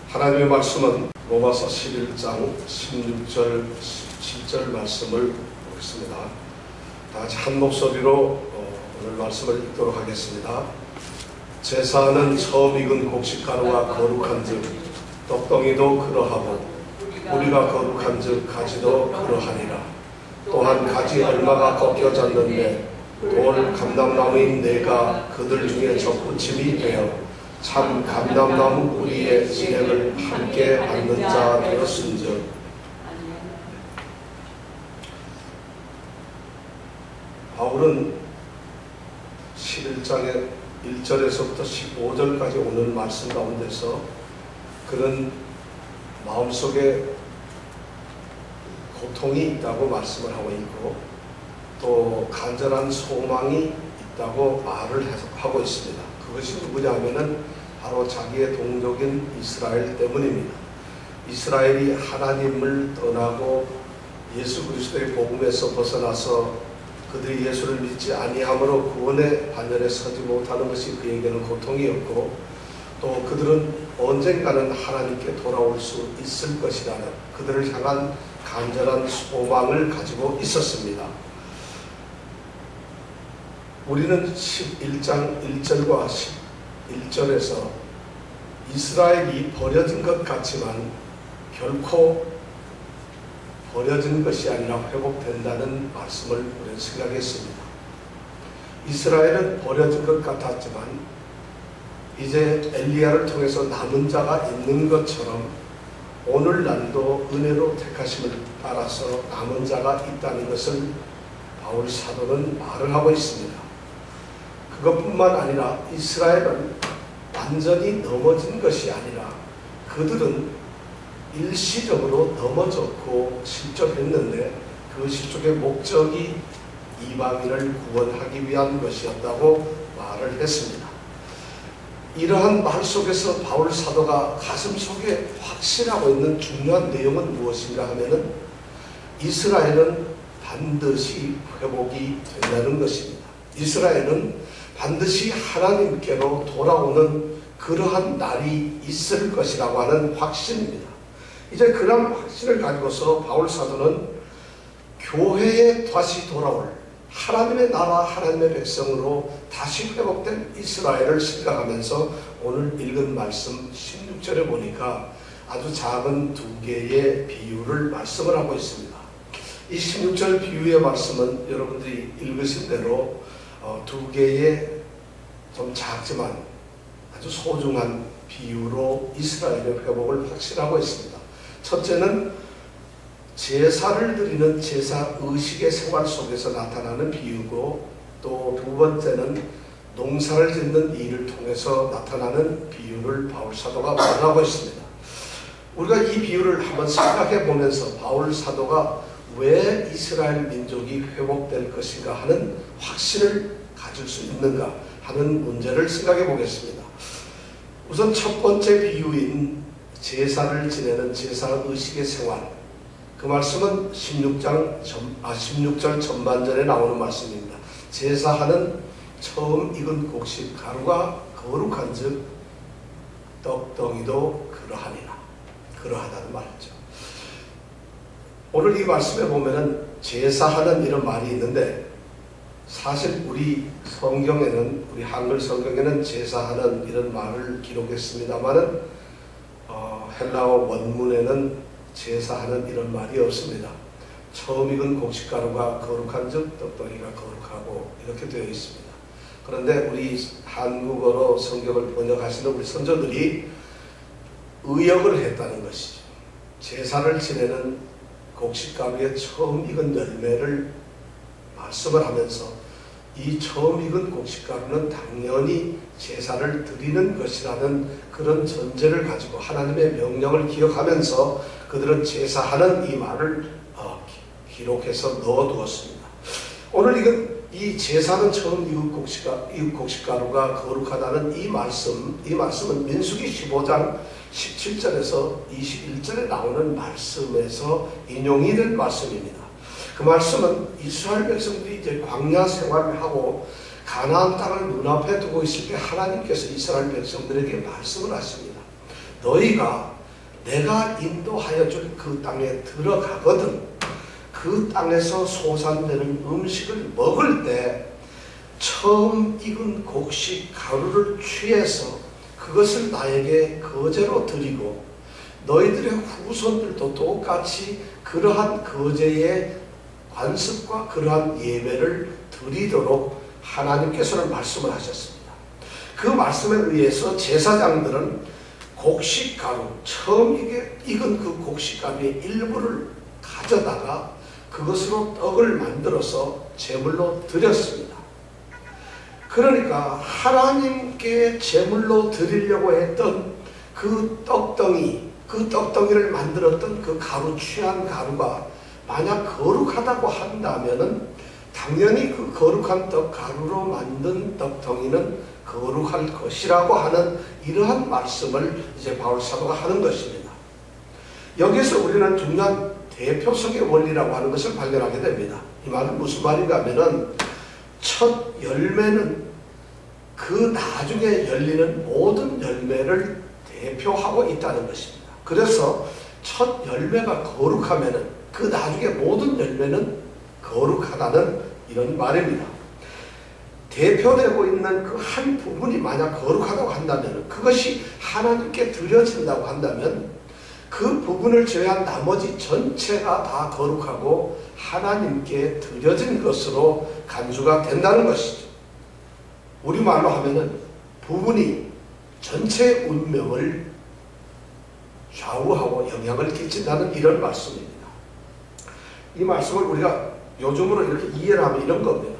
하나님의 말씀은 로마서 11장 16절 17절 말씀을 보겠습니다. 다 같이 한 목소리로 오늘 말씀을 읽도록 하겠습니다. 제사는 처음 익은 곡식가루와 거룩한 즉 떡덩이도 그러하고 우리가 거룩한 즉 가지도 그러하니라. 또한 가지 얼마가 꺾여졌는데 돌 감람나무인 내가 그들 중에 접붙임이 되어 참 감람나무 뿌리의 진액을 함께 받는 자 되었은즉 바울은 11장의 1절에서부터 15절까지 오는 말씀 가운데서 그는 마음속에 고통이 있다고 말씀을 하고 있고 또 간절한 소망이 있다고 말을 하고 있습니다. 그것이 누구냐 하면은 바로 자기의 동족인 이스라엘 때문입니다. 이스라엘이 하나님을 떠나고 예수 그리스도의 복음에서 벗어나서 그들이 예수를 믿지 아니함으로 구원의 반열에 서지 못하는 것이 그에게는 고통이었고 또 그들은 언젠가는 하나님께 돌아올 수 있을 것이라는 그들을 향한 간절한 소망을 가지고 있었습니다. 우리는 11장 1절과 11절에서 이스라엘이 버려진 것 같지만 결코 버려진 것이 아니라 회복된다는 말씀을 우리는 생각했습니다. 이스라엘은 버려진 것 같았지만 이제 엘리야를 통해서 남은 자가 있는 것처럼 오늘날도 은혜로 택하심을 따라서 남은 자가 있다는 것을 바울 사도는 말을 하고 있습니다. 그것뿐만 아니라 이스라엘은 완전히 넘어진 것이 아니라 그들은 일시적으로 넘어졌고 실족했는데 그 실족의 목적이 이방인을 구원하기 위한 것이었다고 말을 했습니다. 이러한 말 속에서 바울 사도가 가슴속에 확신하고 있는 중요한 내용은 무엇인가 하면은 이스라엘은 반드시 회복이 된다는 것입니다. 이스라엘은 반드시 하나님께로 돌아오는 그러한 날이 있을 것이라고 하는 확신입니다. 이제 그런 확신을 가지고서 바울 사도는 교회에 다시 돌아올 하나님의 나라 하나님의 백성으로 다시 회복된 이스라엘을 생각하면서 오늘 읽은 말씀 16절에 보니까 아주 작은 두 개의 비유를 말씀을 하고 있습니다. 이 16절 비유의 말씀은 여러분들이 읽으신 대로 두 개의 좀 작지만 아주 소중한 비유로 이스라엘의 회복을 확신하고 있습니다. 첫째는 제사를 드리는 제사 의식의 생활 속에서 나타나는 비유고 또 두 번째는 농사를 짓는 일을 통해서 나타나는 비유를 바울 사도가 말하고 있습니다. 우리가 이 비유를 한번 생각해 보면서 바울 사도가 왜 이스라엘 민족이 회복될 것인가 하는 확신을 가질 수 있는가 하는 문제를 생각해 보겠습니다. 우선 첫 번째 비유인 제사를 지내는 제사 의식의 생활, 그 말씀은 16절 전반전에 나오는 말씀입니다. 제사하는 처음 익은 곡식 가루가 거룩한 즉 떡덩이도 그러하다는 말이죠. 오늘 이 말씀에 보면은 제사하는 이런 말이 있는데 사실 우리 성경에는 우리 한글 성경에는 제사하는 이런 말을 기록했습니다만은 헬라어 원문에는 제사하는 이런 말이 없습니다. 처음 익은 곡식가루가 거룩한 즉 떡덩이가 거룩하고 이렇게 되어 있습니다. 그런데 우리 한국어로 성경을 번역하시는 우리 선조들이 의역을 했다는 것이죠. 제사를 지내는 곡식가루의 처음 익은 열매를 말씀을 하면서 이 처음 익은 곡식가루는 당연히 제사를 드리는 것이라는 그런 전제를 가지고 하나님의 명령을 기억하면서 그들은 제사하는 이 말을 기록해서 넣어두었습니다. 오늘 이 제사는 처음 익은 곡식가루가 거룩하다는 이 말씀은 민수기 15장 17절에서 21절에 나오는 말씀에서 인용이 된 말씀입니다. 그 말씀은 이스라엘 백성들이 이제 광야 생활을 하고 가나안 땅을 눈앞에 두고 있을 때 하나님께서 이스라엘 백성들에게 말씀을 하십니다. 너희가 내가 인도하여 줄 그 땅에 들어가거든 그 땅에서 소산되는 음식을 먹을 때 처음 익은 곡식 가루를 취해서 그것을 나에게 거제로 드리고 너희들의 후손들도 똑같이 그러한 거제의 관습과 그러한 예배를 드리도록 하나님께서는 말씀을 하셨습니다. 그 말씀에 의해서 제사장들은 곡식가루, 처음 익은 그 곡식가루의 일부를 가져다가 그것으로 떡을 만들어서 제물로 드렸습니다. 그러니까 하나님께 제물로 드리려고 했던 그 떡덩이를 만들었던 그 가루, 취한 가루가 만약 거룩하다고 한다면은 당연히 그 거룩한 떡 가루로 만든 떡덩이는 거룩할 것이라고 하는 이러한 말씀을 이제 바울 사도가 하는 것입니다. 여기서 우리는 중요한 대표성의 원리라고 하는 것을 발견하게 됩니다. 이 말은 무슨 말인가 하면은 첫 열매는 그 나중에 열리는 모든 열매를 대표하고 있다는 것입니다. 그래서 첫 열매가 거룩하면은 그 나중에 모든 열매는 거룩하다는 이런 말입니다. 대표되고 있는 그 한 부분이 만약 거룩하다고 한다면 그것이 하나님께 드려진다고 한다면 그 부분을 제외한 나머지 전체가 다 거룩하고 하나님께 드려진 것으로 간주가 된다는 것이죠. 우리말로 하면은 부분이 전체의 운명을 좌우하고 영향을 끼친다는 이런 말씀입니다. 이 말씀을 우리가 요즘으로 이렇게 이해를 하면 이런 겁니다.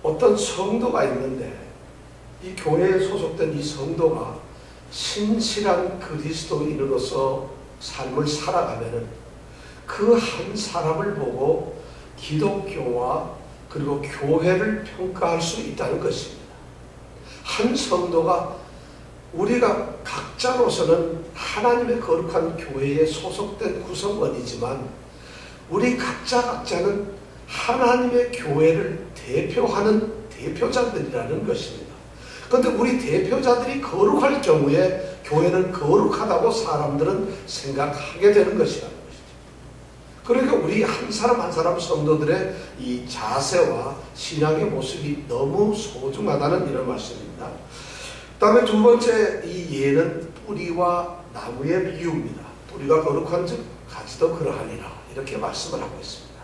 어떤 성도가 있는데 이 교회에 소속된 이 성도가 신실한 그리스도인으로서 삶을 살아가면은 그 한 사람을 보고 기독교와 그리고 교회를 평가할 수 있다는 것입니다. 한 성도가 우리가 각자로서는 하나님의 거룩한 교회에 소속된 구성원이지만 우리 각자는 하나님의 교회를 대표하는 대표자들이라는 것입니다. 그런데 우리 대표자들이 거룩할 경우에 교회는 거룩하다고 사람들은 생각하게 되는 것이라는 것이죠. 그러니까 우리 한 사람 한 사람 성도들의 이 자세와 신앙의 모습이 너무 소중하다는 이런 말씀입니다. 그 다음에 두 번째 이 예는 뿌리와 나무의 비유입니다. 뿌리가 거룩한 즉 가지도 그러하니라 이렇게 말씀을 하고 있습니다.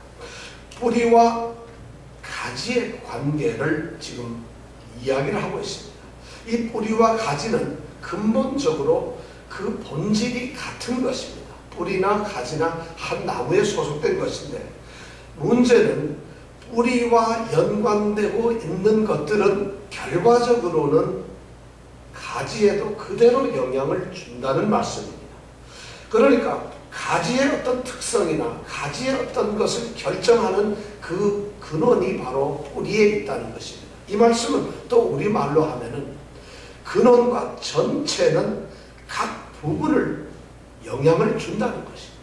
뿌리와 가지의 관계를 지금 이야기를 하고 있습니다. 이 뿌리와 가지는 근본적으로 그 본질이 같은 것입니다. 뿌리나 가지나 한 나무에 소속된 것인데 문제는 뿌리와 연관되고 있는 것들은 결과적으로는 가지에도 그대로 영향을 준다는 말씀입니다. 그러니까 가지의 어떤 특성이나 가지의 어떤 것을 결정하는 그 근원이 바로 뿌리에 있다는 것입니다. 이 말씀은 또 우리말로 하면은 근원과 전체는 각 부분을 영향을 준다는 것입니다.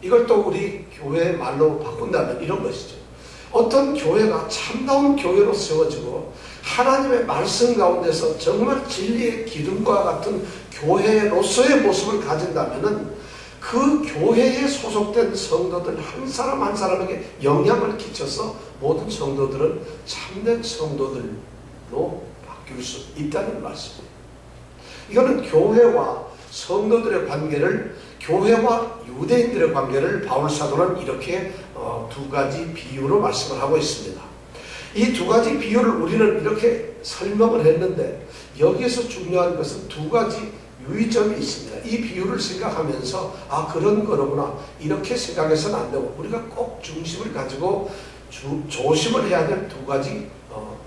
이걸 또 우리 교회 말로 바꾼다면 이런 것이죠. 어떤 교회가 참다운 교회로 세워지고 하나님의 말씀 가운데서 정말 진리의 기둥과 같은 교회로서의 모습을 가진다면은 그 교회에 소속된 성도들 한 사람 한 사람에게 영향을 끼쳐서 모든 성도들은 참된 성도들로 바뀔 수 있다는 말씀입니다. 이거는 교회와 성도들의 관계를, 교회와 유대인들의 관계를 바울 사도는 이렇게 두 가지 비유로 말씀을 하고 있습니다. 이 두 가지 비유를 우리는 이렇게 설명을 했는데 여기에서 중요한 것은 두 가지 유의점이 있습니다. 이 비유를 생각하면서 그런 거로구나 이렇게 생각해서는 안 되고 우리가 꼭 중심을 가지고 조심을 해야 될 두 가지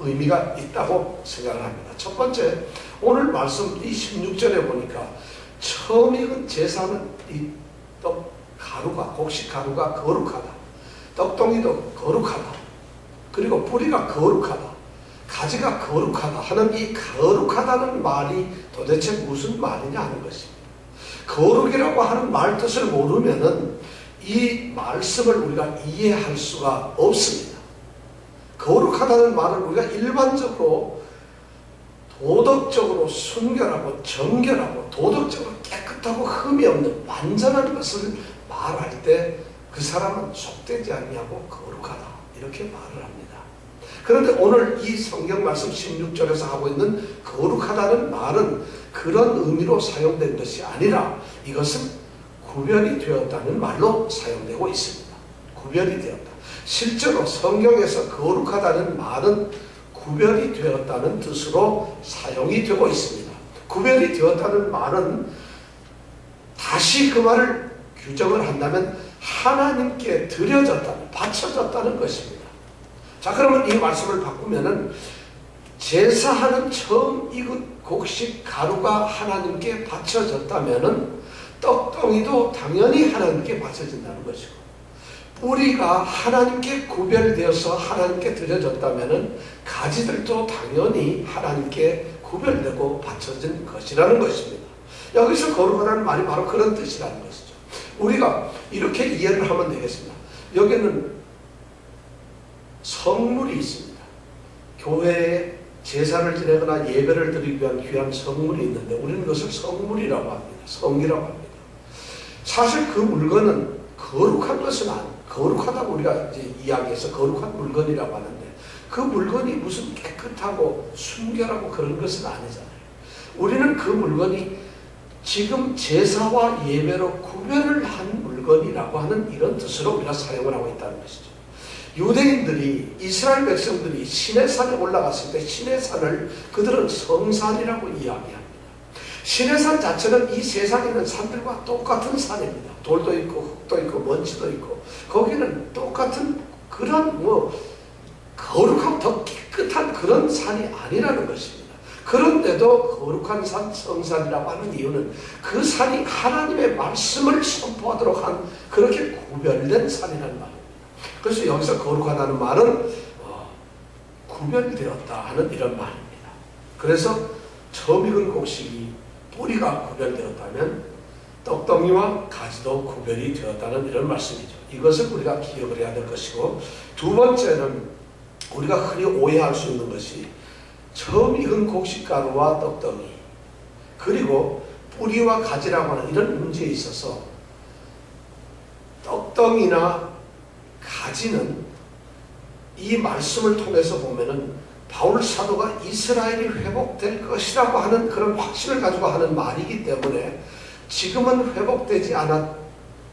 의미가 있다고 생각을 합니다. 첫 번째, 오늘 말씀 이 16절에 보니까 처음 익은 제사는 이 떡 가루가, 곡식 가루가 거룩하다. 떡덩이도 거룩하다. 그리고 뿌리가 거룩하다. 가지가 거룩하다 하는 이 거룩하다는 말이 도대체 무슨 말이냐 하는 것입니다. 거룩이라고 하는 말 뜻을 모르면은 이 말씀을 우리가 이해할 수가 없습니다. 거룩하다는 말을 우리가 일반적으로 도덕적으로 순결하고 정결하고 도덕적으로 깨끗하고 흠이 없는 완전한 것을 말할 때 그 사람은 속되지 아니하고 거룩하다 이렇게 말을 합니다. 그런데 오늘 이 성경 말씀 16절에서 하고 있는 거룩하다는 말은 그런 의미로 사용된 것이 아니라 이것은 구별이 되었다는 말로 사용되고 있습니다. 구별이 되었다. 실제로 성경에서 거룩하다는 말은 구별이 되었다는 뜻으로 사용이 되고 있습니다. 구별이 되었다는 말은 다시 그 말을 규정을 한다면 하나님께 드려졌다는, 바쳐졌다는 것입니다. 자, 그러면 이 말씀을 바꾸면은 제사하는 처음 익은 곡식 가루가 하나님께 바쳐졌다면은 떡덩이도 당연히 하나님께 바쳐진다는 것이고, 뿌리가 하나님께 구별되어서 하나님께 드려졌다면은 가지들도 당연히 하나님께 구별되고 바쳐진 것이라는 것입니다. 여기서 거룩하다는 말이 바로 그런 뜻이라는 것이죠. 우리가 이렇게 이해를 하면 되겠습니다. 여기는 성물이 있습니다. 교회에 제사를 지내거나 예배를 드리기 위한 귀한 성물이 있는데 우리는 그것을 성물이라고 합니다. 성기라고 합니다. 사실 그 물건은 거룩한 것은 거룩하다고 우리가 이제 이야기해서 거룩한 물건이라고 하는데 그 물건이 무슨 깨끗하고 순결하고 그런 것은 아니잖아요. 우리는 그 물건이 지금 제사와 예배로 구별을 한 물건이라고 하는 이런 뜻으로 우리가 사용을 하고 있다는 것이죠. 유대인들이, 이스라엘 백성들이 시내산에 올라갔을 때 시내산을 그들은 성산이라고 이야기합니다. 시내산 자체는 이 세상에 있는 산들과 똑같은 산입니다. 돌도 있고 흙도 있고 먼지도 있고 거기는 똑같은 그런 거룩하고 더 깨끗한 그런 산이 아니라는 것입니다. 그런데도 거룩한 산, 성산이라고 하는 이유는 그 산이 하나님의 말씀을 선포하도록 한 그렇게 구별된 산이라는 말입니다. 그래서 여기서 거룩하다는 말은 구별되었다 하는 이런 말입니다. 그래서 처음 익은 곡식이 뿌리가 구별되었다면 떡덩이와 가지도 구별이 되었다는 이런 말씀이죠. 이것을 우리가 기억을 해야 될 것이고, 두 번째는 우리가 흔히 오해할 수 있는 것이 처음 익은 곡식가루와 떡덩이 그리고 뿌리와 가지라고 하는 이런 문제에 있어서 떡덩이나 가지는 이 말씀을 통해서 보면은 바울 사도가 이스라엘이 회복될 것이라고 하는 그런 확신을 가지고 하는 말이기 때문에 지금은 회복되지 않았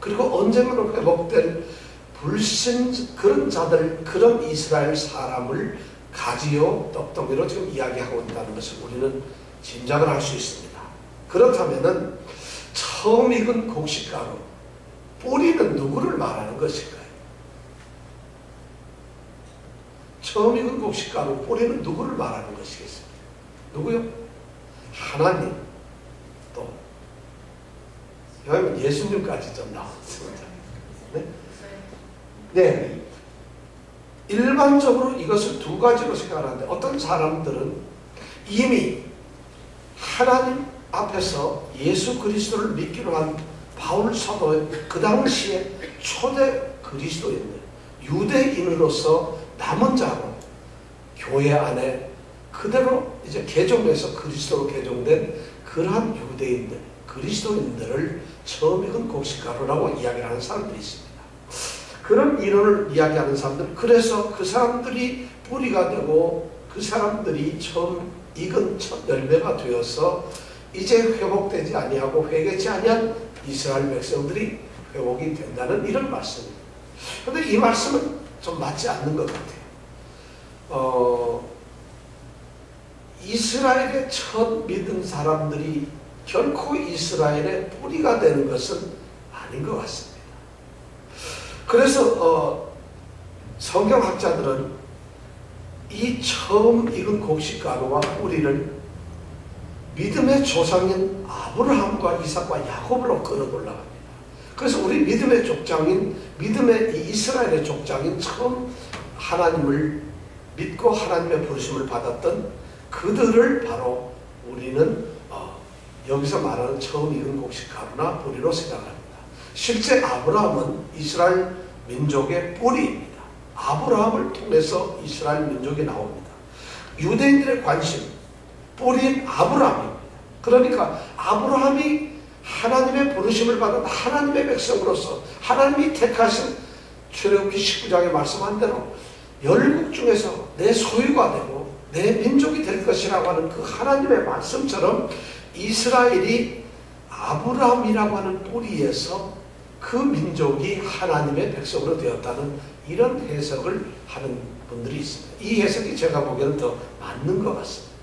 그리고 언젠가는 회복될 불신 그런 자들, 그런 이스라엘 사람을 가지요 떡덩이로 지금 이야기하고 있다는 것을 우리는 짐작을 할 수 있습니다. 그렇다면은 처음 익은 곡식가루 뿌리는 누구를 말하는 것일까요? 처음 익은 곡식가루 뿌리는 누구를 말하는 것이겠습니까? 누구요? 하나님. 또 여기는 예수님까지 좀 나왔습니다. 네? 네. 일반적으로 이것을 두 가지로 생각하는데 어떤 사람들은 이미 하나님 앞에서 예수 그리스도를 믿기로 한 바울 사도의 그 당시에 초대 그리스도인들, 유대인으로서 남은 자로 교회 안에 그대로 이제 개종해서 그리스도로 개종된 그러한 유대인들, 그리스도인들을 처음 익은 곡식가루라고 이야기를 하는 사람들이 있습니다. 그런 인원을 이야기하는 사람들, 그래서 그 사람들이 뿌리가 되고 그 사람들이 처음 익은 첫 열매가 되어서 이제 회복되지 아니하고 회개치 아니한 이스라엘 백성들이 회복이 된다는 이런 말씀입니다. 그런데 이 말씀은 좀 맞지 않는 것 같아요. 이스라엘의 첫 믿은 사람들이 결코 이스라엘의 뿌리가 되는 것은 아닌 것 같습니다. 그래서 성경학자들은 이 처음 익은 곡식가루와 뿌리를 믿음의 조상인 아브라함과 이삭과 야곱으로 끌어올라갑니다. 그래서 우리 믿음의 족장인, 믿음의 이 이스라엘의 족장인 처음 하나님을 믿고 하나님의 부르심을 받았던 그들을 바로 우리는 여기서 말하는 처음 익은 곡식가루나 뿌리로 생각합니다. 실제 아브라함은 이스라엘 민족의 뿌리입니다. 아브라함을 통해서 이스라엘 민족이 나옵니다. 유대인들의 관심, 뿌리인 아브라함입니다. 그러니까 아브라함이 하나님의 부르심을 받은 하나님의 백성으로서 하나님이 택하신 출애굽기 19장에 말씀한 대로 열국 중에서 내 소유가 되고 내 민족이 될 것이라고 하는 그 하나님의 말씀처럼 이스라엘이 아브라함이라고 하는 뿌리에서 그 민족이 하나님의 백성으로 되었다는 이런 해석을 하는 분들이 있습니다. 이 해석이 제가 보기에는 더 맞는 것 같습니다.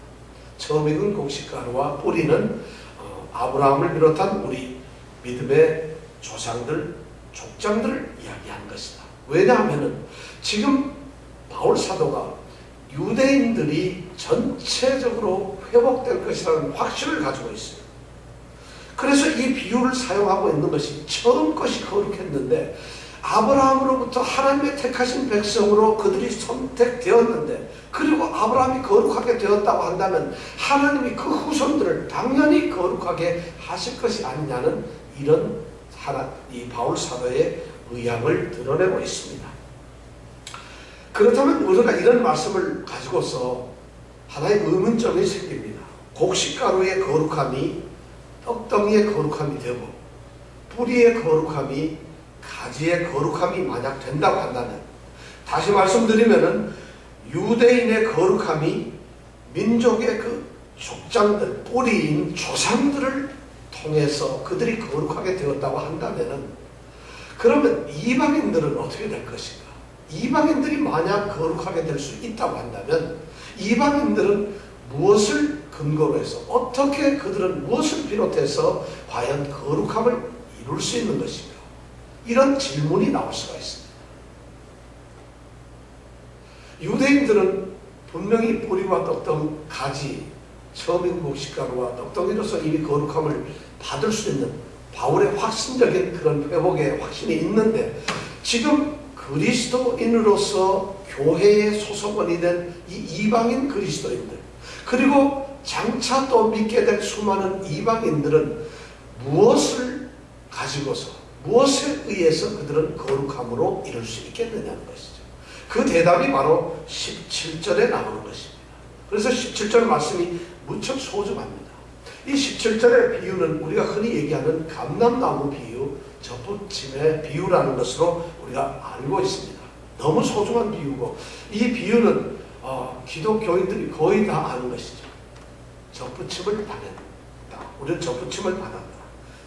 처음 익은 곡식가루와 뿌리는 아브라함을 비롯한 우리 믿음의 조상들, 족장들을 이야기한 것이다. 왜냐하면 지금 바울 사도가 유대인들이 전체적으로 회복될 것이라는 확신을 가지고 있어요. 그래서 이 비유를 사용하고 있는 것이 처음 것이 거룩했는데 아브라함으로부터 하나님의 택하신 백성으로 그들이 선택되었는데 그리고 아브라함이 거룩하게 되었다고 한다면 하나님이 그 후손들을 당연히 거룩하게 하실 것이 아니냐는 이런 이 바울 사도의 의향을 드러내고 있습니다. 그렇다면 우리가 이런 말씀을 가지고서 하나의 의문점이 생깁니다. 곡식가루의 거룩함이 떡덩이의 거룩함이 되고 뿌리의 거룩함이 가지의 거룩함이 만약 된다고 한다면 다시 말씀드리면은 유대인의 거룩함이 민족의 그 족장들, 뿌리인 조상들을 통해서 그들이 거룩하게 되었다고 한다면은 그러면 이방인들은 어떻게 될 것인가? 이방인들이 만약 거룩하게 될 수 있다고 한다면 이방인들은 무엇을 근거로 해서 어떻게 그들은 무엇을 비롯해서 과연 거룩함을 이룰 수 있는 것인가? 이런 질문이 나올 수가 있습니다. 유대인들은 분명히 뿌리와 떡덩이, 가지, 처음 익은 곡식가루와 떡덩이로서 이미 거룩함을 받을 수 있는 바울의 확신적인 그런 회복의 확신이 있는데 지금 그리스도인으로서 교회의 소속원이 된 이 이방인 그리스도인들 그리고 장차 또 믿게 될 수많은 이방인들은 무엇을 가지고서 무엇에 의해서 그들은 거룩함으로 이룰 수 있겠느냐는 것이죠. 그 대답이 바로 17절에 나오는 것입니다. 그래서 17절 말씀이 무척 소중합니다. 이 17절의 비유는 우리가 흔히 얘기하는 감람나무 비유, 접붙임의 비유라는 것으로 우리가 알고 있습니다. 너무 소중한 비유고 이 비유는 기독교인들이 거의 다 아는 것이죠. 접붙임을 당했다. 우리는 접붙임을 받았다.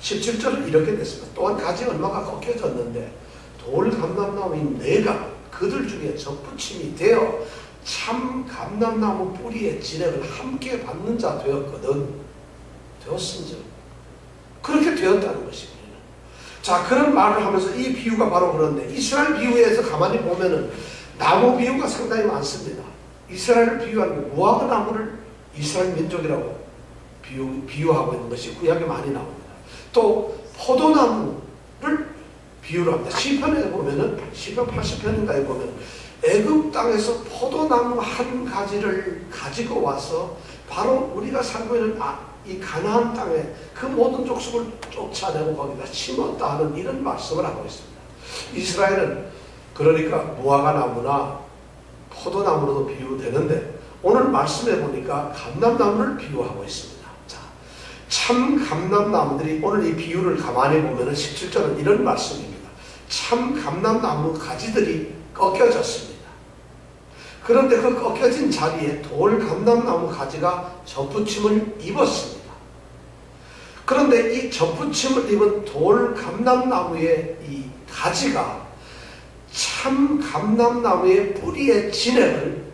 17절은 이렇게 됐습니다. 또한 가지 얼마가 꺾여졌는데 돌 감람나무인 내가 그들 중에 접붙임이 되어 참 감람나무 뿌리의 진액을 함께 받는 자 되었거든. 되었은즉 그렇게 되었다는 것입니다. 자, 그런 말을 하면서 이 비유가 바로 그런데 이스라엘 비유에서 가만히 보면은 나무 비유가 상당히 많습니다. 이스라엘을 비유하는 무화과 나무를 이스라엘 민족이라고 비유하고 있는 것이 구약에 많이 나옵니다. 또 포도나무를 비유를 합니다. 시편에 보면은 시편 80편인가에 보면 애굽 땅에서 포도나무 한 가지를 가지고 와서 바로 우리가 살고 있는 이 가나안 땅에 그 모든 족속을 쫓아내고 거기다 심었다 하는 이런 말씀을 하고 있습니다. 이스라엘은 그러니까 무화과 나무나 포도나무로도 비유되는데 오늘 말씀해 보니까 감람나무를 비유하고 있습니다. 자, 참 감람나무들이 오늘 이 비유를 가만히 보면 17절은 이런 말씀입니다. 참 감람나무 가지들이 꺾여졌습니다. 그런데 그 꺾여진 자리에 돌 감람나무 가지가 접붙임을 입었습니다. 그런데 이 접붙임을 입은 돌 감람나무의 이 가지가 참 감람나무의 뿌리의 진액을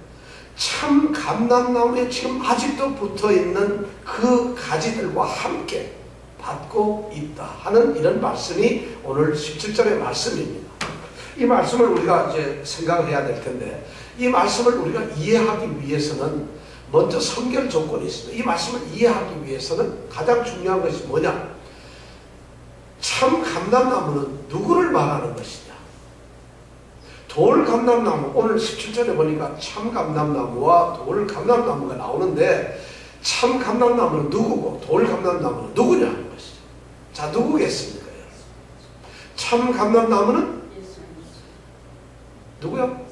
참 감람나무에 지금 아직도 붙어있는 그 가지들과 함께 받고 있다 하는 이런 말씀이 오늘 17절의 말씀입니다. 이 말씀을 우리가 이제 생각을 해야 될 텐데 이 말씀을 우리가 이해하기 위해서는 먼저 선결 조건이 있습니다. 이 말씀을 이해하기 위해서는 가장 중요한 것이 뭐냐? 참 감람나무는 누구를 말하는 것이냐? 돌 감람나무, 오늘 17절에 보니까 참 감람나무와 돌 감람나무가 나오는데 참 감람나무는 누구고 돌 감람나무는 누구냐 하는 것이죠. 자, 누구겠습니까? 참 감람나무는 누구요?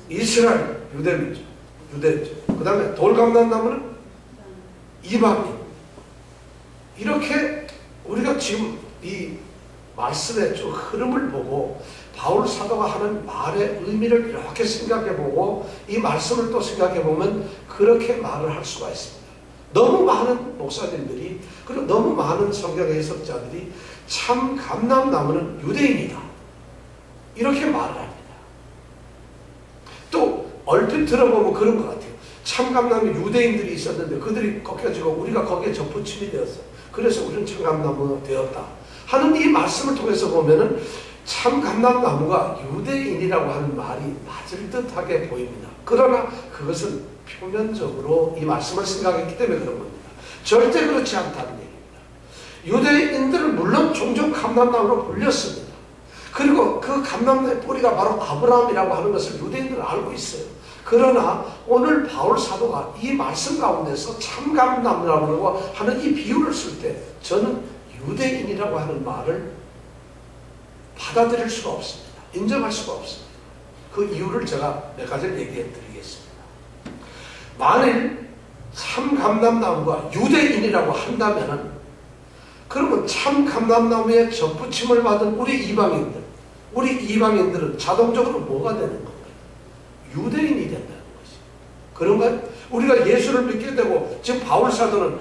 이스라엘, 유대민족. 그 다음에 돌 감람나무는 이방인. 이렇게 우리가 지금 이 말씀의 쭉 흐름을 보고 바울 사도가 하는 말의 의미를 이렇게 생각해보고 이 말씀을 또 생각해보면 그렇게 말을 할 수가 있습니다. 너무 많은 목사님들이 그리고 너무 많은 성경 해석자들이 참 감람나무는 유대인이다 이렇게 말을 합니다. 또 얼핏 들어보면 그런 것 같아요. 참감나무 유대인들이 있었는데 그들이 꺾여지고 우리가 거기에 접붙임이 되었어. 그래서 우리는 참감나무가 되었다 하는 이 말씀을 통해서 보면은 참감람나무가 유대인이라고 하는 말이 맞을 듯하게 보입니다. 그러나 그것은 표면적으로 이 말씀을 생각했기 때문에 그런 겁니다. 절대 그렇지 않다는 얘기입니다. 유대인들은 물론 종종 감람나무로 불렸습니다. 그리고 그 감람나무의 뿌리가 바로 아브라함이라고 하는 것을 유대인들은 알고 있어요. 그러나 오늘 바울 사도가 이 말씀 가운데서 참감람나무라고 하는 이 비유를 쓸 때 저는 유대인이라고 하는 말을 받아들일 수가 없습니다. 인정할 수가 없습니다. 그 이유를 제가 몇 가지를 얘기해 드리겠습니다. 만일 참감람나무가 유대인이라고 한다면 그러면 참감람나무에 접붙임을 받은 우리 이방인들은 자동적으로 뭐가 되는 건가요? 유대인이 된다는 것이. 그런가요? 우리가 예수를 믿게 되고 지금 바울 사도는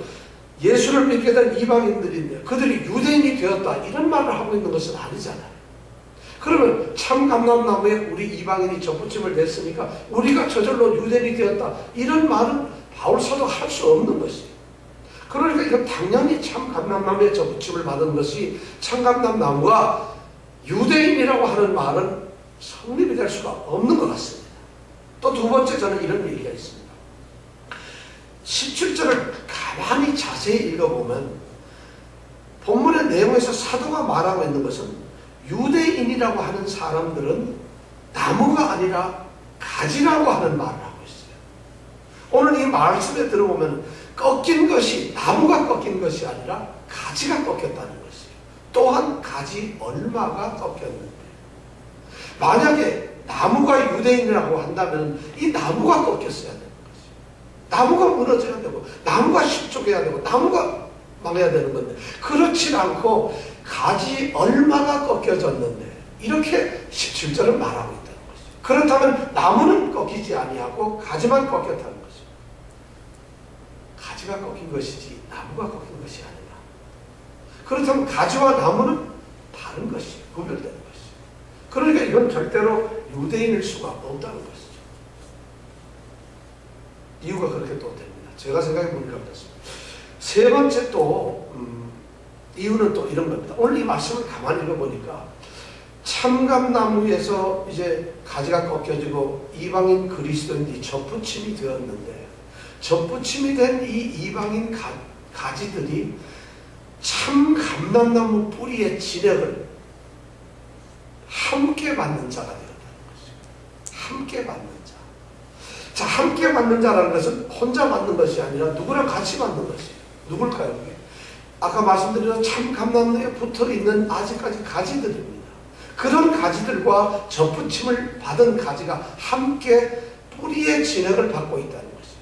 예수를 믿게 된 이방인들인데 그들이 유대인이 되었다 이런 말을 하고 있는 것은 아니잖아요. 그러면 참감람나무에 우리 이방인이 접붙임을 냈으니까 우리가 저절로 유대인이 되었다 이런 말은 바울 사도가 할 수 없는 것이에요. 그러니까 이건 당연히 참감람나무에 접붙임을 받은 것이 참감람나무가 유대인이라고 하는 말은 성립이 될 수가 없는 것 같습니다. 또 두 번째 저는 이런 얘기가 있습니다. 17절을 가만히 자세히 읽어보면 본문의 내용에서 사도가 말하고 있는 것은 유대인이라고 하는 사람들은 나무가 아니라 가지라고 하는 말을 하고 있어요. 오늘 이 말씀에 들어보면 꺾인 것이 나무가 꺾인 것이 아니라 가지가 꺾였다는 것이에요. 또한 가지 얼마가 꺾였는데 만약에 나무가 유대인이라고 한다면 이 나무가 꺾였어야 되는 것이에요. 나무가 무너져야 되고 나무가 실족해야 되고 나무가 망해야 되는 건데 그렇지 않고 가지 얼마가 꺾여졌는데 이렇게 17절은 말하고 있다는 것이죠. 그렇다면 나무는 꺾이지 아니하고 가지만 꺾였다는 것이죠. 가지가 꺾인 것이지 나무가 꺾인 것이 아니라 그렇다면 가지와 나무는 다른 것이에요. 구별되는 것이죠. 그러니까 이건 절대로 유대인일 수가 없다는 것이죠. 이유가 그렇게 또 됩니다. 제가 생각해 보니까 그렇습니다. 세 번째 또 이유는 또 이런 겁니다. 오늘 이 말씀을 가만히 읽어보니까 참감나무에서 이제 가지가 꺾여지고 이방인 그리스도인이 접붙임이 되었는데 접붙임이 된 이 이방인 가지들이 참감람나무 뿌리의 진액을 함께 받는 자가 되었다는 것이죠. 함께 받는 자. 자, 함께 받는 자라는 것은 혼자 받는 것이 아니라 누구랑 같이 받는 것이에요. 누굴까요? 그게? 아까 말씀드린 참감람나무에 붙어있는 아직까지 가지들입니다. 그런 가지들과 접붙임을 받은 가지가 함께 뿌리의 진액을 받고 있다는 것이에요.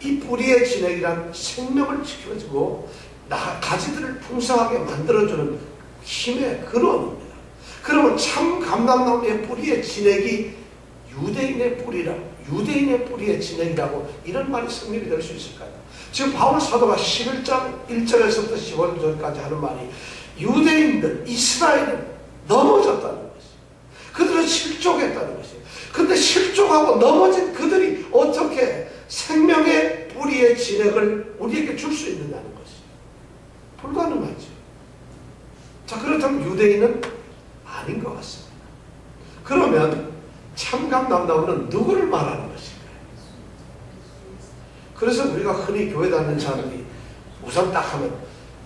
이 뿌리의 진액이란 생명을 지켜주고 가지들을 풍성하게 만들어주는 힘의 근원입니다. 그러면 참감람나무의 뿌리의 진액이 유대인의 뿌리의 진액이라고 이런 말이 성립이 될 수 있을까요? 지금 바울 사도가 11장 1절에서부터 15절까지 하는 말이 유대인들, 이스라엘은 넘어졌다는 것이에요. 그들은 실족했다는 것이에요. 근데 실족하고 넘어진 그들이 어떻게 생명의 뿌리의 진액을 우리에게 줄 수 있느냐는 것이에요. 불가능하죠. 자, 그렇다면 유대인은 아닌 것 같습니다. 그러면 참감람나무는 누구를 말하는 것일까요? 그래서 우리가 흔히 교회 다니는 사람들이 우선 딱 하면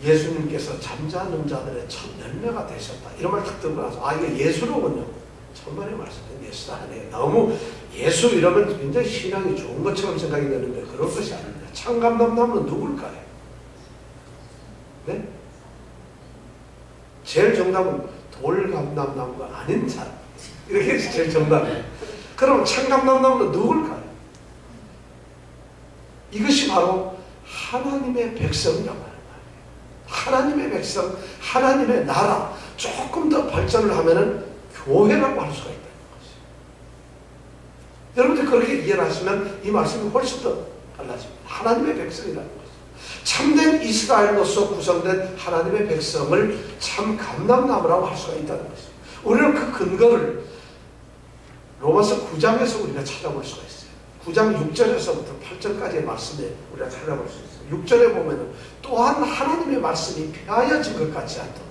예수님께서 잠자는 자들의 첫 열매가 되셨다 이런 말 딱 듣고 나서 이게 예수로군요. 천만의 말씀은 예수가 아니에요. 너무 예수 이러면 굉장히 신앙이 좋은 것처럼 생각이 되는데 그런 것이 아닙니다. 참감람나무는 누굴까요? 네? 제일 정답은 돌감람나무가 아닌 사람 이렇게 제일 정답이에요. 그럼 참감람나무는 누굴까요? 이것이 바로 하나님의 백성이라고 하는 거예요. 하나님의 백성, 하나님의 나라, 조금 더 발전을 하면은 교회라고 할 수가 있다는 것이죠. 여러분들 그렇게 이해를 하시면 이 말씀이 훨씬 더 달라집니다. 하나님의 백성이라는 것이죠. 참된 이스라엘로서 구성된 하나님의 백성을 참 감람나무라고 할 수가 있다는 것이죠. 우리는 그 근거를 로마서 9장에서 우리가 찾아볼 수가 있어요. 9장 6절에서부터 8절까지의 말씀에 우리가 찾아볼 수 있어요. 6절에 보면은 또한 하나님의 말씀이 폐하여진 것 같지 않도다.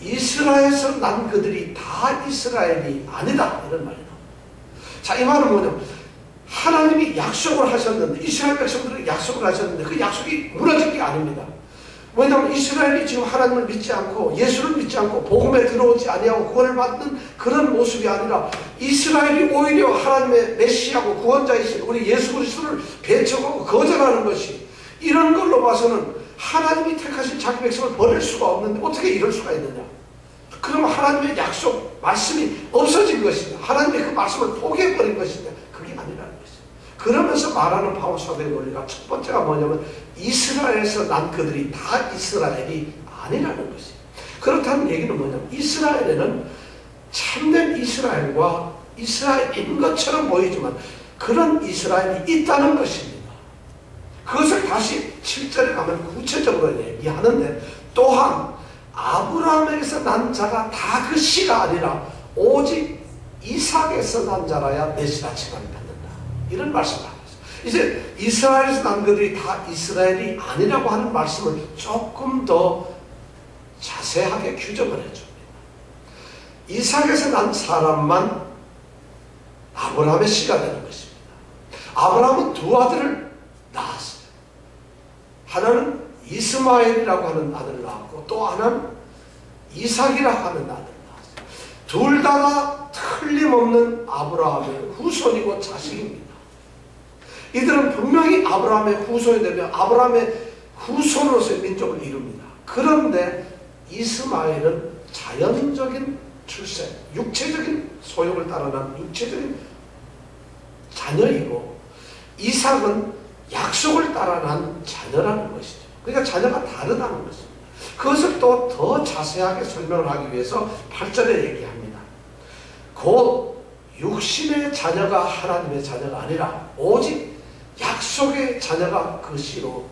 이스라엘에서 난 그들이 다 이스라엘이 아니다. 이런 말이 나옵니다. 자, 이 말은 뭐냐면 하나님이 약속을 하셨는데, 이스라엘 백성들은 약속을 하셨는데 그 약속이 무너진 게 아닙니다. 왜냐하면 이스라엘이 지금 하나님을 믿지 않고 예수를 믿지 않고 복음에 들어오지 아니하고 구원을 받는 그런 모습이 아니라 이스라엘이 오히려 하나님의 메시아고 구원자이신 우리 예수 그리스도를 배척하고 거절하는 것이, 이런 걸로 봐서는 하나님이 택하신 자기 백성을 버릴 수가 없는데 어떻게 이럴 수가 있느냐. 그러면 하나님의 약속 말씀이 없어진 것이냐, 하나님의 그 말씀을 포기해버린 것이냐, 그게 아니라는 것이죠. 그러면서 말하는 바울 사도의 논리가 첫 번째가 뭐냐면 이스라엘에서 난 그들이 다 이스라엘이 아니라는 것이에요. 그렇다는 얘기는 뭐냐면 이스라엘에는 참된 이스라엘과 이스라엘인 것처럼 보이지만 그런 이스라엘이 있다는 것입니다. 그것을 다시 7절에 가면 구체적으로 얘기하는데, 또한 아브라함에게서 난 자가 다 그 씨가 아니라 오직 이삭에서 난 자라야 메시아 칭함을 받는다. 이런 말씀을 하고 있어요. 이제 이스라엘에서 난 그들이 다 이스라엘이 아니라고 하는 말씀을 조금 더 자세하게 규정을 해줍니다. 이삭에서 난 사람만 아브라함의 씨가 되는 것입니다. 아브라함은 두 아들을 낳았어요. 하나는 이스마엘이라고 하는 아들을 낳았고 또 하나는 이삭이라고 하는 아들을 낳았어요. 둘 다가 틀림없는 아브라함의 후손이고 자식입니다. 이들은 분명히 아브라함의 후손이 되며 아브라함의 후손으로서의 민족을 이룹니다. 그런데 이스마엘은 자연적인 출생, 육체적인 소욕을 따라난 육체적인 자녀이고 이삭은 약속을 따라난 자녀라는 것이죠. 그러니까 자녀가 다르다는 것입니다. 그것을 또 더 자세하게 설명을 하기 위해서 8절에 얘기합니다. 곧 육신의 자녀가 하나님의 자녀가 아니라 오직 약속의 자녀가 그 씨로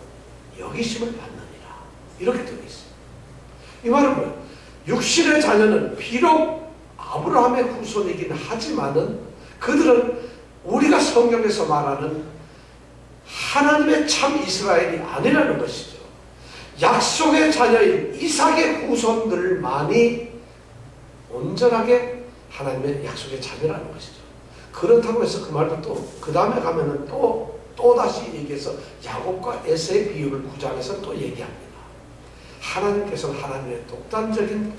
여기심을 받느니라. 이렇게 되어 있습니다. 이 말은 뭐예요? 육신의 자녀는 비록 아브라함의 후손이긴 하지만은 그들은 우리가 성경에서 말하는 하나님의 참 이스라엘이 아니라는 것이죠. 약속의 자녀인 이삭의 후손들만이 온전하게 하나님의 약속의 자녀라는 것이죠. 그렇다고 해서 그 말도 또 그 다음에 가면은 또 다시 얘기해서 야곱과 에서의 비유를 9장에서 또 얘기합니다. 하나님께서는 하나님의 독단적인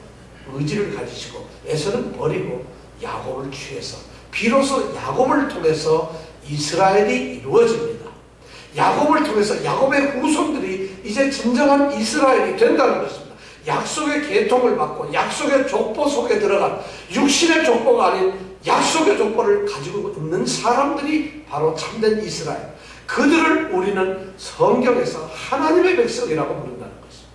의지를 가지시고 에서는 버리고 야곱을 취해서 비로소 야곱을 통해서 이스라엘이 이루어집니다. 야곱을 통해서 야곱의 후손들이 이제 진정한 이스라엘이 된다는 것입니다. 약속의 계통을 받고 약속의 족보 속에 들어간 육신의 족보가 아닌 약속의 족보를 가지고 있는 사람들이 바로 참된 이스라엘. 그들을 우리는 성경에서 하나님의 백성이라고 부른다는 것입니다.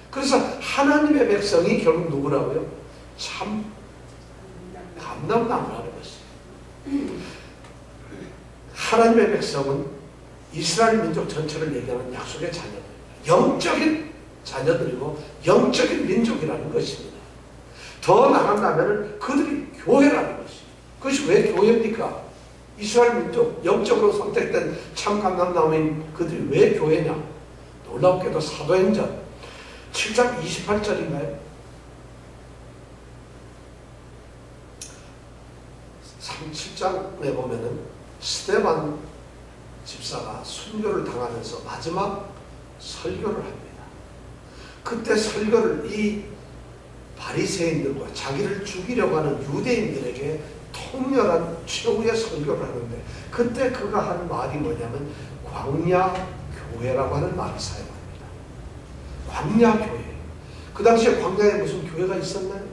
그래서 하나님의 백성이 결국 누구라고요? 참 감람나무라는 것입니다. 하나님의 백성은 이스라엘 민족 전체를 얘기하는 약속의 자녀들, 영적인 자녀들이고 영적인 민족이라는 것입니다. 더 나간다면 그들이 교회라는 것입니다. 그것이 왜 교회입니까? 이스라엘 민족, 영적으로 선택된 참 감람나무인 그들이 왜 교회냐? 놀랍게도 사도행전 7장 28절인가요? 7장에 보면은 스데반 집사가 순교를 당하면서 마지막 설교를 합니다. 그때 설교를 이 바리새인들과 자기를 죽이려고 하는 유대인들에게 통렬한 최후의 설교를 하는데 그때 그가 한 말이 뭐냐면 광야교회라고 하는 말을 사용합니다. 광야교회. 그 당시에 광야에 무슨 교회가 있었나요?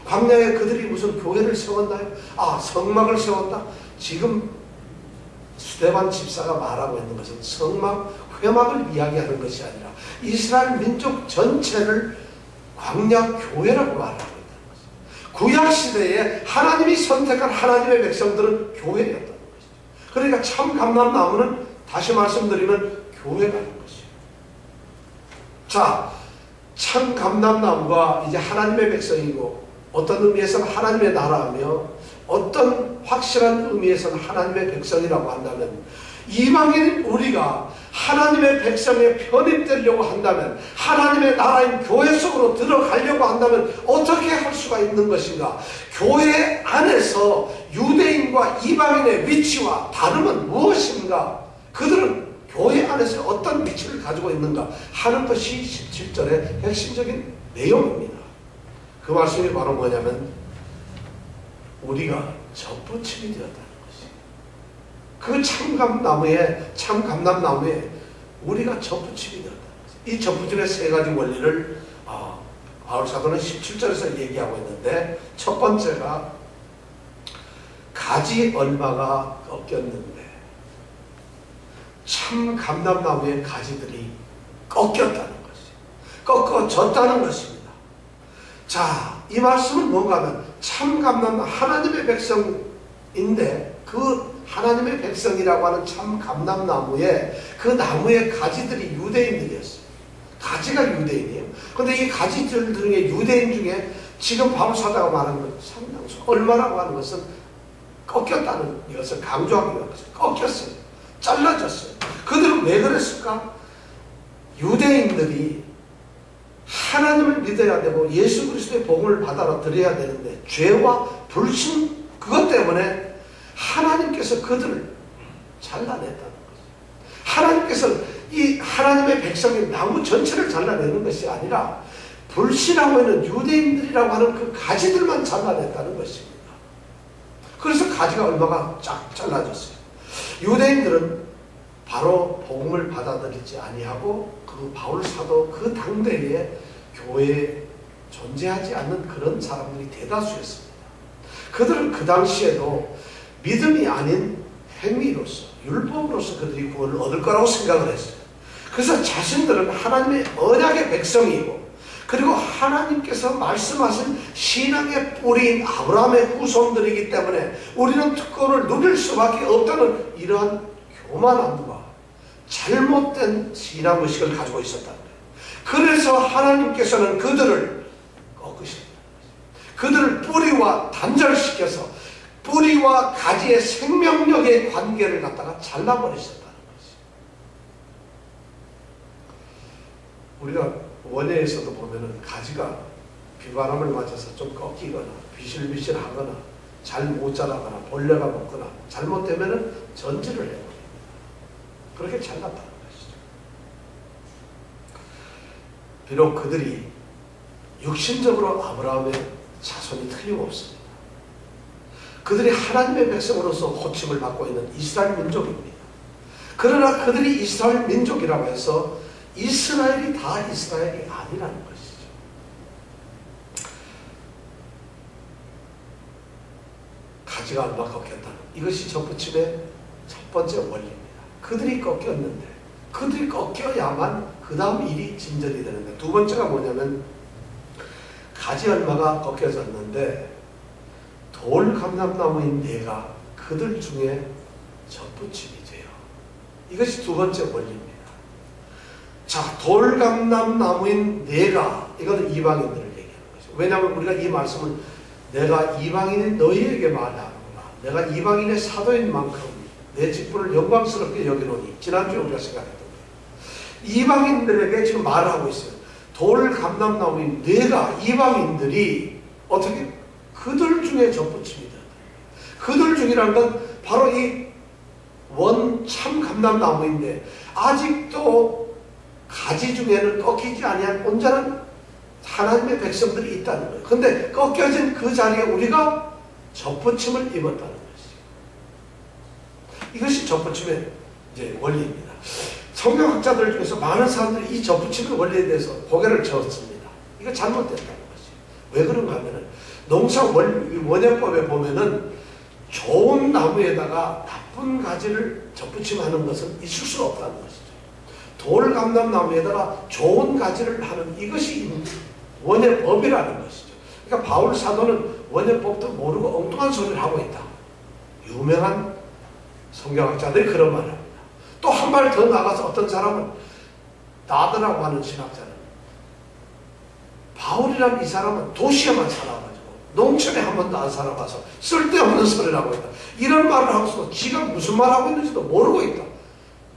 광야에 그들이 무슨 교회를 세웠나요? 아, 성막을 세웠다? 지금 스데반 집사가 말하고 있는 것은 성막, 회막을 이야기하는 것이 아니라 이스라엘 민족 전체를 광야 교회라고 말하고 있다는 것입니다. 구약시대에 하나님이 선택한 하나님의 백성들은 교회였다는 것이죠. 그러니까 참 감람나무는 다시 말씀드리면 교회라는 것이에요. 자, 참 감람나무가 이제 하나님의 백성이고 어떤 의미에서는 하나님의 나라며 어떤 확실한 의미에서는 하나님의 백성이라고 한다면 이방인 우리가 하나님의 백성에 편입되려고 한다면 하나님의 나라인 교회 속으로 들어가려고 한다면 어떻게 할 수가 있는 것인가? 교회 안에서 유대인과 이방인의 위치와 다름은 무엇인가? 그들은 교회 안에서 어떤 위치를 가지고 있는가 하는 것이 17절의 핵심적인 내용입니다. 그 말씀이 바로 뭐냐면 우리가 접붙임이 되었다는 그 참감남나무에 우리가 접붙임이 되었다. 이 접붙임의 세 가지 원리를 바울 사도는 17절에서 얘기하고 있는데, 첫 번째가 가지 얼마가 꺾였는데 참감남나무의 가지들이 꺾였다는 것이, 꺾어졌다는 것입니다. 자, 이 말씀은 뭔가 하면 참감남나무, 하나님의 백성인데 그 하나님의 백성이라고 하는 참 감람나무에 그 나무의 가지들이 유대인들이었어요. 가지가 유대인이에요. 그런데 이 가지들 중에 유대인 중에 지금 바울 사도가 말하는 것 상당수 얼마라고 하는 것은 꺾였다는 것을 강조하기 위해서 꺾였어요. 잘라졌어요. 그들은 왜 그랬을까? 유대인들이 하나님을 믿어야 되고 예수 그리스도의 복음을 받아 드려야 되는데 죄와 불신 그것 때문에 하나님께서 그들을 잘라냈다는 거죠. 하나님께서 이 하나님의 백성인 나무 전체를 잘라내는 것이 아니라 불신하고 있는 유대인들이라고 하는 그 가지들만 잘라냈다는 것입니다. 그래서 가지가 얼마가 쫙 잘라졌어요. 유대인들은 바로 복음을 받아들이지 아니하고 그 바울 사도 그 당대에 교회에 존재하지 않는 그런 사람들이 대다수였습니다. 그들은 그 당시에도 믿음이 아닌 행위로서, 율법으로서 그들이 구원을 얻을 거라고 생각을 했어요. 그래서 자신들은 하나님의 언약의 백성이고, 그리고 하나님께서 말씀하신 신앙의 뿌리인 아브라함의 후손들이기 때문에 우리는 특권을 누릴 수밖에 없다는 이러한 교만함과 잘못된 신앙의식을 가지고 있었다는 거예요. 그래서 하나님께서는 그들을 꺾으십니다. 그들을 뿌리와 단절시켜서 뿌리와 가지의 생명력의 관계를 갖다가 잘라버리셨다는 것이죠. 우리가 원예에서도 보면은 가지가 비바람을 맞아서 좀 꺾이거나 비실비실하거나 잘 못 자라거나 벌레가 먹거나 잘못되면은 전지를 해버립니다. 그렇게 잘랐다는 것이죠. 비록 그들이 육신적으로 아브라함의 자손이 틀림없습니다. 그들이 하나님의 백성으로서 호칭을 받고 있는 이스라엘 민족입니다. 그러나 그들이 이스라엘 민족이라고 해서 이스라엘이 다 이스라엘이 아니라는 것이죠. 가지가 얼마 꺾였다. 이것이 접붙임의 첫 번째 원리입니다. 그들이 꺾였는데, 그들이 꺾여야만 그 다음 일이 진전이 되는데, 두 번째가 뭐냐면 가지 얼마가 꺾여졌는데 돌감람나무인 내가 그들 중에 접붙임이 돼요. 이것이 두 번째 원리입니다. 자, 돌감람나무인 내가, 이거는 이방인들을 얘기하는 거죠. 왜냐하면 우리가 이 말씀을 내가 이방인인 너희에게 말하는구나, 내가 이방인의 사도인 만큼 내 직분을 영광스럽게 여기노니, 지난주에 우리가 생각했던 거예요. 이방인들에게 지금 말을 하고 있어요. 돌감람나무인 내가, 이방인들이 어떻게 그들 중에 접붙입니다. 그들 중이라는 건 바로 이 원 참 감람나무인데 아직도 가지 중에는 꺾이지 아니한 온전한 하나님의 백성들이 있다는 거예요. 그런데 꺾여진 그 자리에 우리가 접붙임을 입었다는 것이죠. 이것이 접붙임의 이제 원리입니다. 성경학자들 중에서 많은 사람들이 이 접붙임의 원리에 대해서 고개를 저었습니다. 이거 잘못됐다는 것이에요. 왜 그런가 하면은 농사 원예법에 보면은 좋은 나무에다가 나쁜 가지를 접붙임하는 것은 있을 수 없다는 것이죠. 돌감람나무에다가 좋은 가지를 하는 이것이 원예법이라는 것이죠. 그러니까 바울 사도는 원예법도 모르고 엉뚱한 소리를 하고 있다. 유명한 성경학자들이 그런 말을 합니다. 또 한 발 더 나가서 어떤 사람은 나드라고 하는 신학자는 바울이란 이 사람은 도시에만 살아가지고 농촌에 한 번도 안 살아가서 쓸데없는 소리를 하고 있다. 이런 말을 하고서 지가 무슨 말을 하고 있는지도 모르고 있다.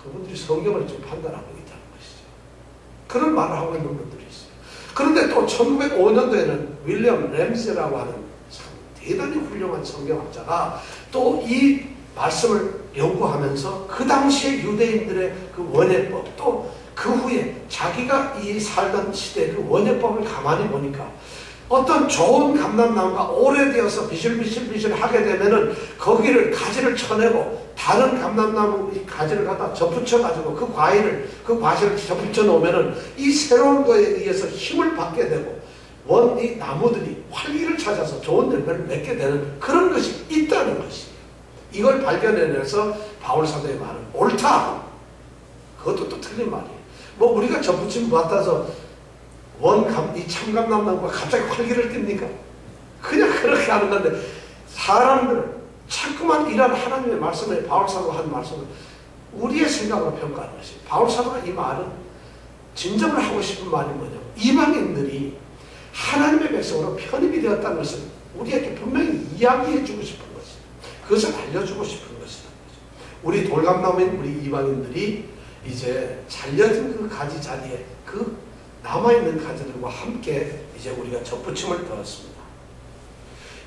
그분들이 성경을 좀 판단하고 있다는 것이죠. 그런 말을 하고 있는 분들이 있어요. 그런데 또 1905년도에는 윌리엄 램스라고 하는 참 대단히 훌륭한 성경학자가 또 이 말씀을 연구하면서 그 당시에 유대인들의 그 원예법 또 그 후에 자기가 이 살던 시대 그 원예법을 가만히 보니까 어떤 좋은 감람나무가 오래되어서 비실비실 하게 되면은 거기를 가지를 쳐내고 다른 감람나무 이 가지를 갖다 접붙여가지고 그 과실을 접붙여 놓으면은 이 새로운 거에 의해서 힘을 받게 되고 이 나무들이 활기를 찾아서 좋은 열매를 맺게 되는 그런 것이 있다는 것이에요. 이걸 발견해내서 바울 사도의 말은 옳다. 그것도 또 틀린 말이에요. 뭐 우리가 접붙임 받아서 이 참감나무가 갑자기 활기를 띱니까? 그냥 그렇게 하는 건데 사람들을 자꾸만 이런 하나님의 말씀에 바울 사도가 한 말씀을 우리의 생각으로 평가하는 것이 바울 사도가 이 말은 진정을 하고 싶은 말이 뭐냐? 이방인들이 하나님의 백성으로 편입이 되었다는 것을 우리에게 분명히 이야기해 주고 싶은 것이에요. 그것을 알려주고 싶은 것이다. 우리 돌감나무인 우리 이방인들이 이제 잘려진 그 가지 자리에 그 남아있는 가지들과 함께 이제 우리가 접붙임을 들었습니다.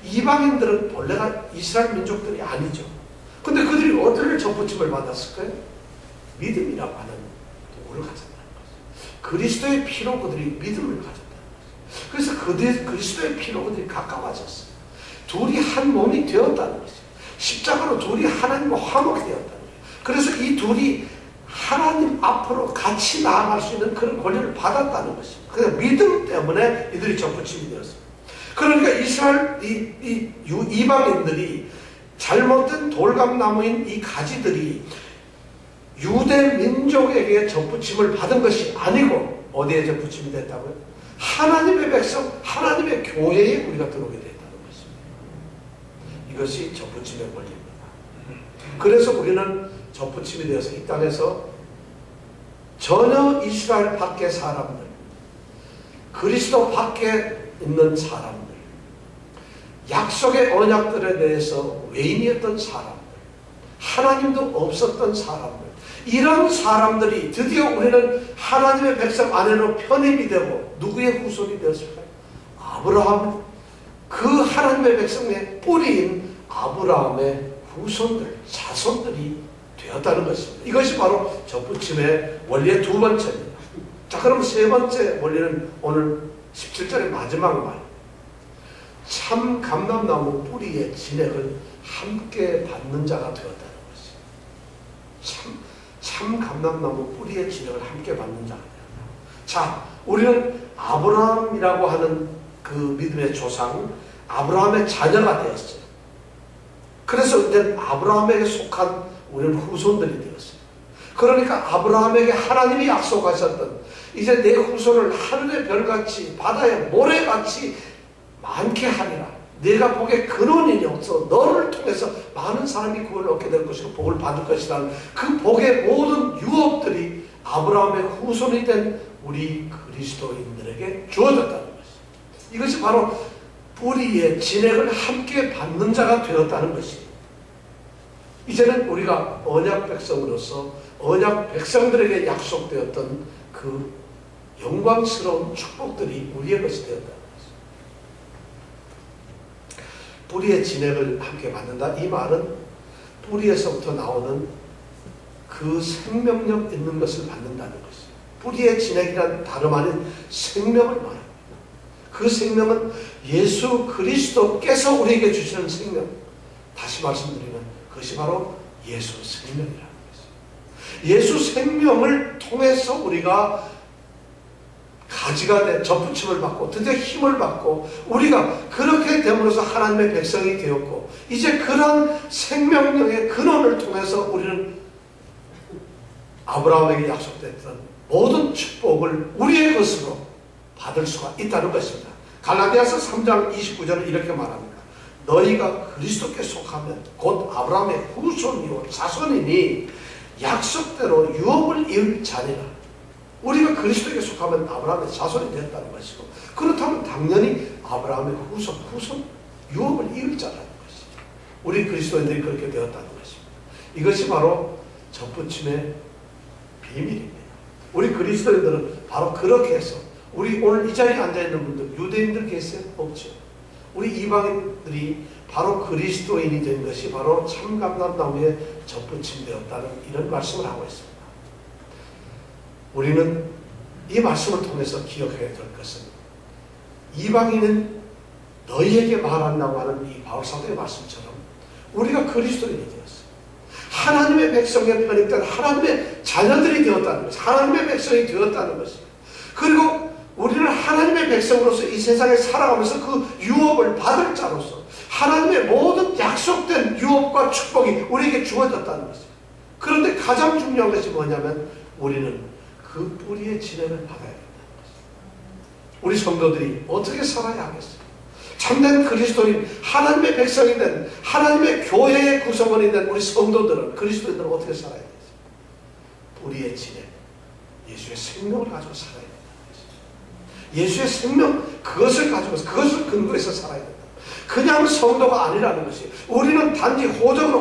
이방인들은 본래가 이스라엘 민족들이 아니죠. 근데 그들이 어떻게 접붙임을 받았을까요? 믿음이라고 하는 도구를 가졌다는 거죠. 그리스도의 피로 그들이 믿음을 가졌다는 거죠. 그래서 그리스도의 피로 그들이 가까워졌어요. 둘이 한 몸이 되었다는 거죠. 십자가로 둘이 하나님과 화목이 되었다는 거예요. 그래서 이 둘이 하나님 앞으로 같이 나아갈 수 있는 그런 권리를 받았다는 것입니다. 그래서 믿음 때문에 이들이 접붙임이 되었습니다. 그러니까 이방인들이 잘못된 돌감나무인 이 가지들이 유대 민족에게 접붙임을 받은 것이 아니고 어디에 접붙임이 됐다고요? 하나님의 백성, 하나님의 교회에 우리가 들어오게 됐다는 것입니다. 이것이 접붙임의 권리입니다. 그래서 우리는 접붙임이 되어서 이 땅에서 전혀 이스라엘 밖의 사람들, 그리스도 밖에 있는 사람들, 약속의 언약들에 대해서 외인이었던 사람들, 하나님도 없었던 사람들, 이런 사람들이 드디어 우리는 하나님의 백성 안에로 편입이 되고 누구의 후손이 되었을까요? 아브라함, 그 하나님의 백성의 뿌리인 아브라함의 후손들, 자손들이 되었다는 것입니다. 이것이 바로 접붙임의 원리의 두 번째입니다. 자, 그럼 세 번째 원리는 오늘 17절의 마지막 말. 참 감람나무 뿌리의 진액을 함께 받는 자가 되었다는 것입니다. 참 감람나무 뿌리의 진액을 함께 받는 자가 되었다. 자, 우리는 아브라함이라고 하는 그 믿음의 조상, 아브라함의 자녀가 되었어요. 그래서 이제 아브라함에게 속한 우리는 후손들이 되었어요. 그러니까 아브라함에게 하나님이 약속하셨던 이제 내 후손을 하늘의 별같이 바다의 모래같이 많게 하리라. 내가 복의 근원이 없어 너를 통해서 많은 사람이 구원을 얻게 될 것이고 복을 받을 것이라는 그 복의 모든 유업들이 아브라함의 후손이 된 우리 그리스도인들에게 주어졌다는 것입니다. 이것이 바로 뿌리의 진액을 함께 받는 자가 되었다는 것입니다. 이제는 우리가 언약 백성으로서 언약 백성들에게 약속되었던 그 영광스러운 축복들이 우리의 것이 되었다는 것입니다. 뿌리의 진액을 함께 받는다. 이 말은 뿌리에서부터 나오는 그 생명력 있는 것을 받는다는 것이죠. 뿌리의 진액이란 다름 아닌 생명을 말합니다. 그 생명은 예수 그리스도께서 우리에게 주시는 생명. 다시 말씀드리면 그것이 바로 예수 생명이라는 것이죠. 예수 생명을 통해서 우리가 가지가 돼 접붙임을 받고 드디어 힘을 받고 우리가 그렇게 됨으로써 하나님의 백성이 되었고 이제 그런 생명력의 근원을 통해서 우리는 아브라함에게 약속됐던 모든 축복을 우리의 것으로 받을 수가 있다는 것입니다. 갈라디아서 3장 29절은 이렇게 말합니다. 너희가 그리스도께 속하면 곧 아브라함의 후손이요 자손이니 약속대로 유업을 이을 자니라. 우리가 그리스도에게 속하면 아브라함의 자손이 됐다는 것이고 그렇다면 당연히 아브라함의 후손 유업을 이을 자라는 것입니다. 우리 그리스도인들이 그렇게 되었다는 것입니다. 이것이 바로 접붙임의 비밀입니다. 우리 그리스도인들은 바로 그렇게 해서 우리 오늘 이 자리에 앉아있는 분들 유대인들 계세요? 없죠. 우리 이방인들이 바로 그리스도인이 된 것이 바로 참감람나무에 접붙임되었다는 이런 말씀을 하고 있습니다. 우리는 이 말씀을 통해서 기억해야 될 것은 이방인은 너희에게 말한다고 하는 이 바울사도의 말씀처럼 우리가 그리스도인이 되었어요. 하나님의 백성에 편입된 하나님의 자녀들이 되었다는 것이 하나님의 백성이 되었다는 것입니다. 그리고 우리는 하나님의 백성으로서 이 세상에 살아가면서 그 유업을 받을 자로서 하나님의 모든 약속된 유업과 축복이 우리에게 주어졌다는 것입니다. 그런데 가장 중요한 것이 뭐냐면 우리는 그 뿌리의 진액을 받아야 된다는 것입니다. 우리 성도들이 어떻게 살아야 하겠어요? 참된 그리스도인 하나님의 백성이 된 하나님의 교회의 구성원이 된 우리 성도들은 그리스도인들은 어떻게 살아야 되겠어요? 뿌리의 진액 예수의 생명을 가지고 살아야 된다는 것입니다. 예수의 생명 그것을 가지고 그것을 근거해서 살아야 된다. 그냥 성도가 아니라는 것이 우리는 단지 호적을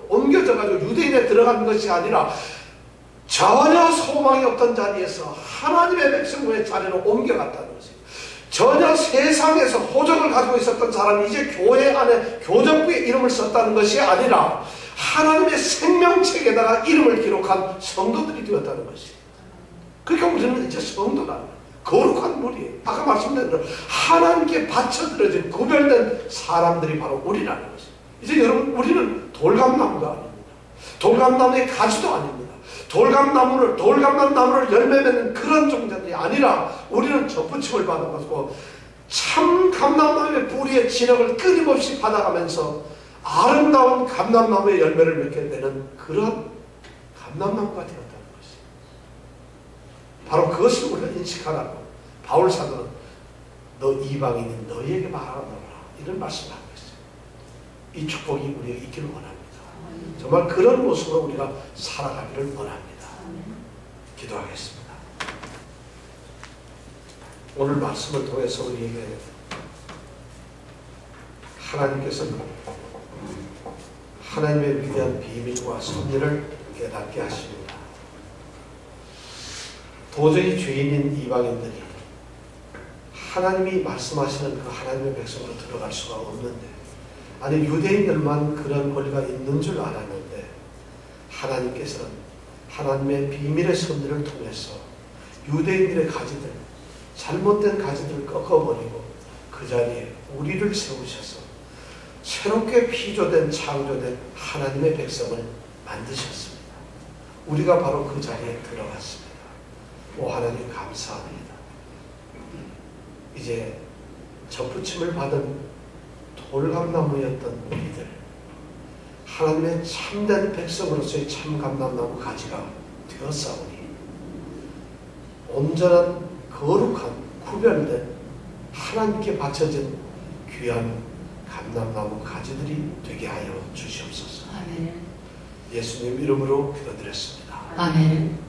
옮겨져가지고 유대인에 들어가는 것이 아니라 전혀 소망이 없던 자리에서 하나님의 백성의 자리로 옮겨갔다는 것입니다. 전혀 세상에서 호적을 가지고 있었던 사람이 이제 교회 안에 교정부에 이름을 썼다는 것이 아니라 하나님의 생명책에다가 이름을 기록한 성도들이 되었다는 것입니다. 그러니까 우리는 이제 성도라는 거예요. 거룩한 무리예요. 아까 말씀드린 대로 하나님께 바쳐들어진 구별된 사람들이 바로 우리라는 것입니다. 이제 여러분 우리는 돌감나무가 아닙니다. 돌감나무의 가지도 아닙니다. 돌감나무를 열매 맺는 그런 종자들이 아니라 우리는 접붙임을 받아가지고 참 감람나무의 뿌리의 진액을 끊임없이 받아가면서 아름다운 감람나무의 열매를 맺게 되는 그런 감람나무가 되었다는 것입니다. 바로 그것을 우리가 인식하라고 바울 사도는 너 이방인은 너희에게 말하노라 이런 말씀을 하고 있어요. 이 축복이 우리에게 있기를 원합니다. 정말 그런 모습으로 우리가 살아가기를 원합니다. 기도하겠습니다. 오늘 말씀을 통해서 우리에게 하나님께서는 하나님의 위대한 비밀과 섭리를 깨닫게 하십니다. 도저히 죄인인 이방인들이 하나님이 말씀하시는 그 하나님의 백성으로 들어갈 수가 없는데 아니 유대인들만 그런 권리가 있는 줄 알았는데 하나님께서는 하나님의 비밀의 섭리를 통해서 유대인들의 가지들 잘못된 가지들을 꺾어버리고 그 자리에 우리를 세우셔서 새롭게 피조된 창조된 하나님의 백성을 만드셨습니다. 우리가 바로 그 자리에 들어갔습니다. 오 하나님 감사합니다. 이제 접붙임을 받은 돌감나무였던 우리들 하나님의 참된 백성으로서의 참감람나무 가지가 되었사오니 온전한 거룩한 구별된 하나님께 바쳐진 귀한 감람나무 가지들이 되게 하여 주시옵소서. 아멘. 예수님 이름으로 기도드렸습니다. 아멘.